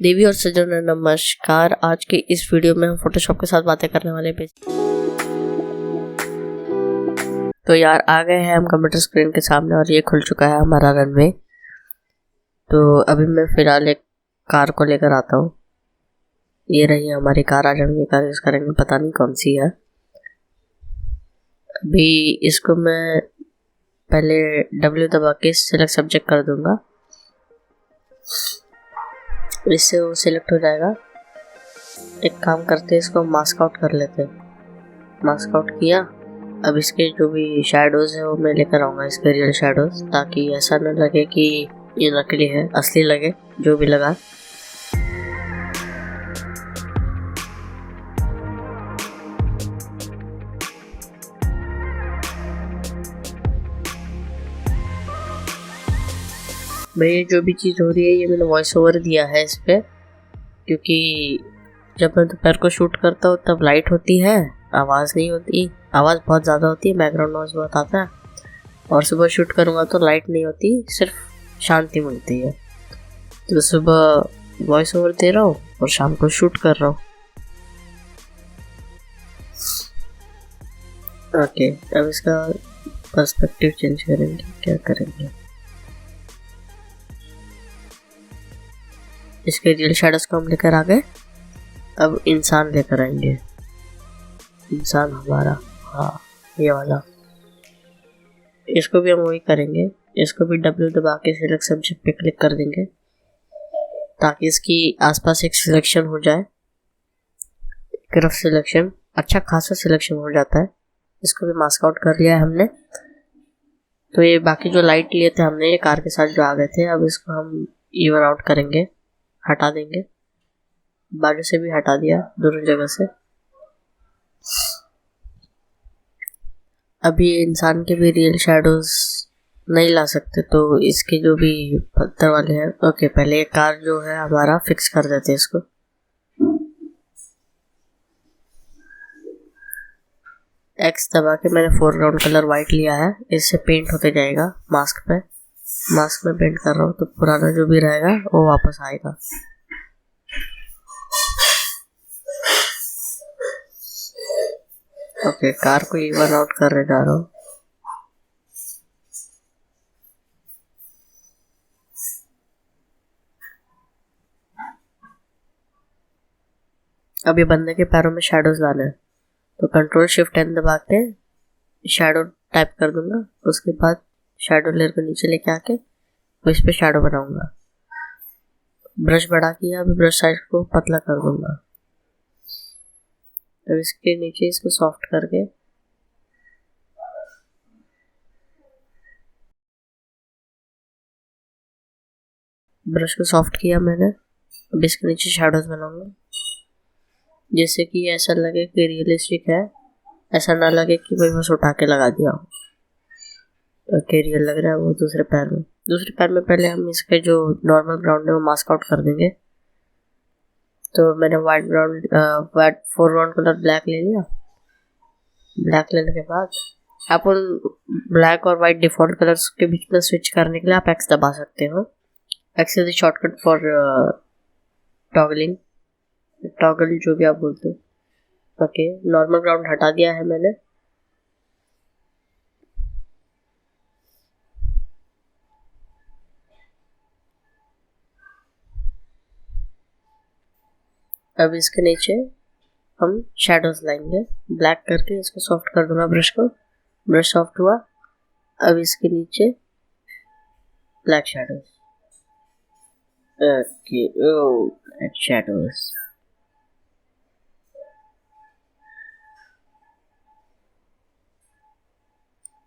देवी और सज्जनों नमस्कार। आज के इस वीडियो में हम फोटोशॉप के साथ बातें करने वाले हैं। तो यार आ गए हैं हम कंप्यूटर स्क्रीन के सामने और ये खुल चुका है हमारा रनवे। तो अभी मैं फिलहाल एक कार को लेकर आता हूँ। ये रही हमारी कार। आज हम ये कार यूज़ करेंगे, पता नहीं कौन सी है। अभी इसको मैं पहले W दबा के सिलेक्ट सब्जेक्ट कर दूंगा, इससे वो सिलेक्ट हो जाएगा। एक काम करते हैं, इसको मास्क आउट कर लेते हैं। मास्क आउट किया। अब इसके जो भी शैडोज़ है वो मैं लेकर आऊँगा, इसके रियल शैडोज़, ताकि ऐसा न लगे कि ये नकली है, असली लगे जो भी लगा। भाई जो भी चीज़ हो रही है ये मैंने वॉइस ओवर दिया है इस पर, क्योंकि जब मैं दोपहर को शूट करता हूँ तब लाइट होती है, आवाज़ नहीं होती। आवाज़ बहुत ज़्यादा होती है, बैकग्राउंड नॉइज़ बहुत आता है। और सुबह शूट करूँगा तो लाइट नहीं होती, सिर्फ शांति मिलती है। तो सुबह वॉइस ओवर दे रहा हूँ और शाम को शूट कर रहा हूँ। ओके, अब इसका पर्सपेक्टिव चेंज करेंगे। क्या करेंगे, इसके रियल शैडोज को हम लेकर आ गए। अब इंसान लेकर आएंगे। इंसान हमारा, हाँ ये वाला। इसको भी हम वही करेंगे। इसको भी W दबा के सिलेक्ट सब्जेक्ट पे क्लिक कर देंगे, ताकि इसकी आसपास एक सिलेक्शन हो जाए, एक रफ सिलेक्शन, अच्छा खासा सिलेक्शन हो जाता है। इसको भी मास्क आउट कर लिया है हमने। तो ये बाकी जो लाइट लिए थे हमने, ये कार के साथ जो आ गए थे, अब इसको हम इवन आउट करेंगे, हटा देंगे। बाजू से भी हटा दिया, दोनों जगह से। अभी इंसान के भी रियल शैडोज नहीं ला सकते, तो इसके जो भी पत्थर वाले हैं, ओके पहले एक कार जो है हमारा फिक्स कर देते हैं इसको। X दबा के मैंने फोरग्राउंड कलर वाइट लिया है, इससे पेंट होते जाएगा मास्क पे। मास्क में पेंट कर रहा हूँ तो पुराना जो भी रहेगा वो वापस आएगा। ओके, कार को इवन आउट करने जा रहा हूँ। अब ये बंदे के पैरों में शैडोज लाना है, तो कंट्रोल शिफ्ट N दबा के शैडो टाइप कर दूंगा। उसके बाद शैडो लेयर को नीचे लेके आके तो इस पे शैडो बनाऊंगा। ब्रश बड़ा किया, अभी ब्रश साइज को पतला कर दूंगा। तो इसके नीचे इसको सॉफ्ट करके ब्रश को सॉफ्ट किया मैंने। अब इसके नीचे शैडोज बनाऊंगा, जैसे कि ऐसा लगे कि रियलिस्टिक है, ऐसा ना लगे कि भाई बस उठा के लगा दिया हो। ओके, रियल लग रहा है वो। दूसरे पैर में पहले हम इसके जो नॉर्मल ग्राउंड है वो मास्क आउट कर देंगे। तो मैंने वाइट फोरग्राउंड कलर ब्लैक ले लिया। ब्लैक लेने के बाद आप उन ब्लैक और वाइट डिफॉल्ट कलर्स के बीच में स्विच करने के लिए आप X दबा सकते हो। X is the shortcut for toggling, toggle जो भी आप बोलते हो। ओके, नॉर्मल ग्राउंड हटा दिया है मैंने। अब इसके नीचे हम शैडोज लाएंगे, ब्लैक करके इसको सॉफ्ट कर दूंगा ब्रश को। ब्रश सॉफ्ट हुआ। अब इसके नीचे ब्लैक शैडोज। ओके, ओ ब्लैक शैडोज।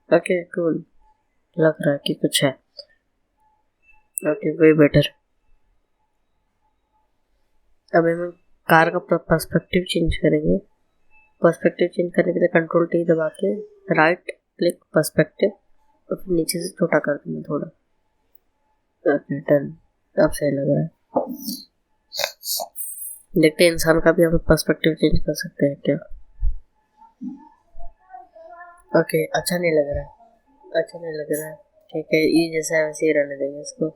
ओके कूल, लग रहा है कि कुछ है। Okay, way better. अब हम कार का पर्सपेक्टिव चेंज करेंगे। पर्सपेक्टिव चेंज करने के लिए कंट्रोल T दबा के राइट क्लिक पर्सपेक्टिव, और फिर नीचे से छोटा कर दूंगा थोड़ा। ओके डन, अब सही लग रहा है। देखते हैं इंसान का भी हम पर्सपेक्टिव चेंज कर सकते हैं क्या। ओके, अच्छा नहीं लग रहा है, अच्छा नहीं लग रहा है। ठीक है, ये जैसा है वैसे ही रहने देंगे इसको।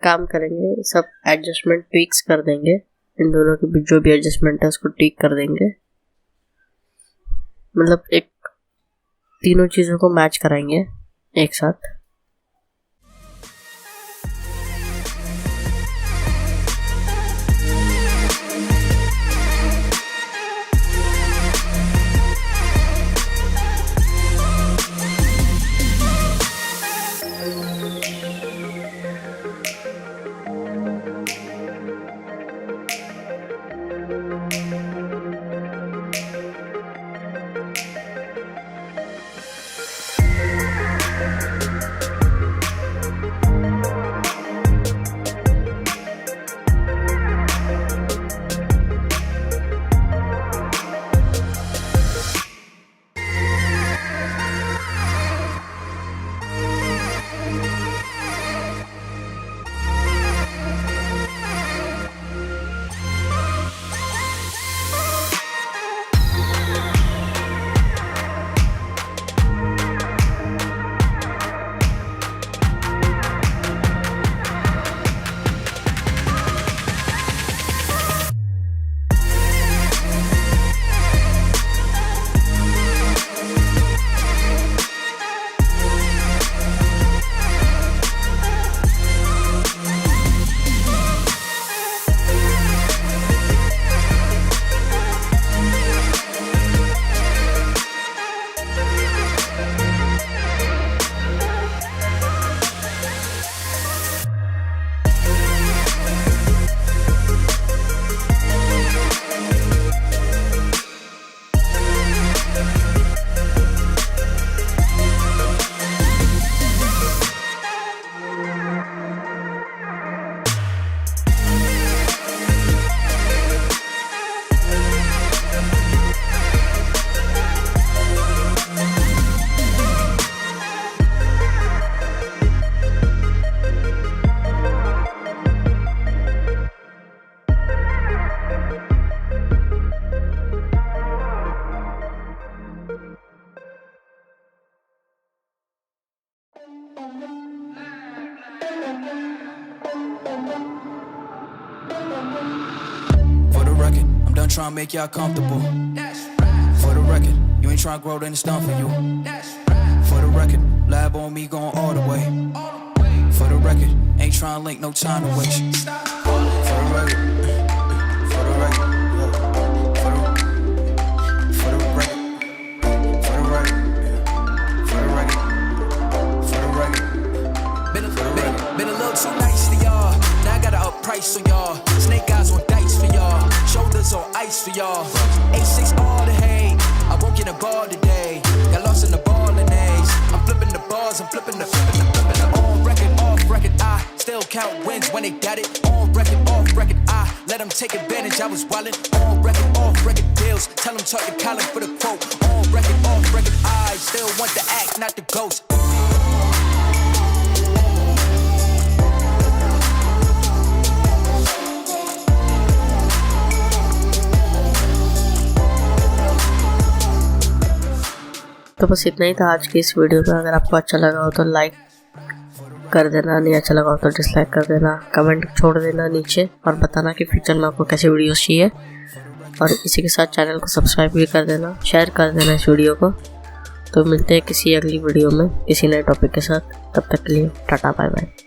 काम करेंगे, सब एडजस्टमेंट ट्विक्स कर देंगे, इन दोनों के बीच जो भी एडजस्टमेंट है उसको ट्विक कर देंगे, मतलब एक तीनों चीज़ों को मैच कराएंगे एक साथ। Trying to make y'all comfortable. For the record, you ain't trying to grow, then it's done for you. For the record, lab on me going all the way. For the record, ain't trying to link, no time to waste. For the record, for the record, for the record, for the record, for the record, for the record. Been a little too nice to y'all. Now I gotta up price on y'all. Snake eyes on dice for y'all. Shoulders on ice for y'all. 8-6 all the hate. I won't get a ball today. Got lost in the ball and A's. I'm flipping the bars, I'm flipping the on record, off record. I still count wins when they got it. On record, off record. I let them take advantage. I was wildin'. On record, off record deals. Tell them talk to Colin for the quote. On record, off record. I still want the act, not the ghost. तो बस इतना ही था आज की इस video में। अगर आपको अच्छा लगा हो तो लाइक कर देना, नहीं अच्छा लगा हो तो डिसलाइक कर देना, कमेंट छोड़ देना नीचे और बताना कि फ्यूचर में आपको कैसे वीडियोस चाहिए। और इसी के साथ चैनल को सब्सक्राइब भी कर देना, शेयर कर देना इस वीडियो को। तो मिलते हैं किसी अगली वीडियो में किसी नए टॉपिक के साथ। तब तक के लिए टाटा बाय बाय।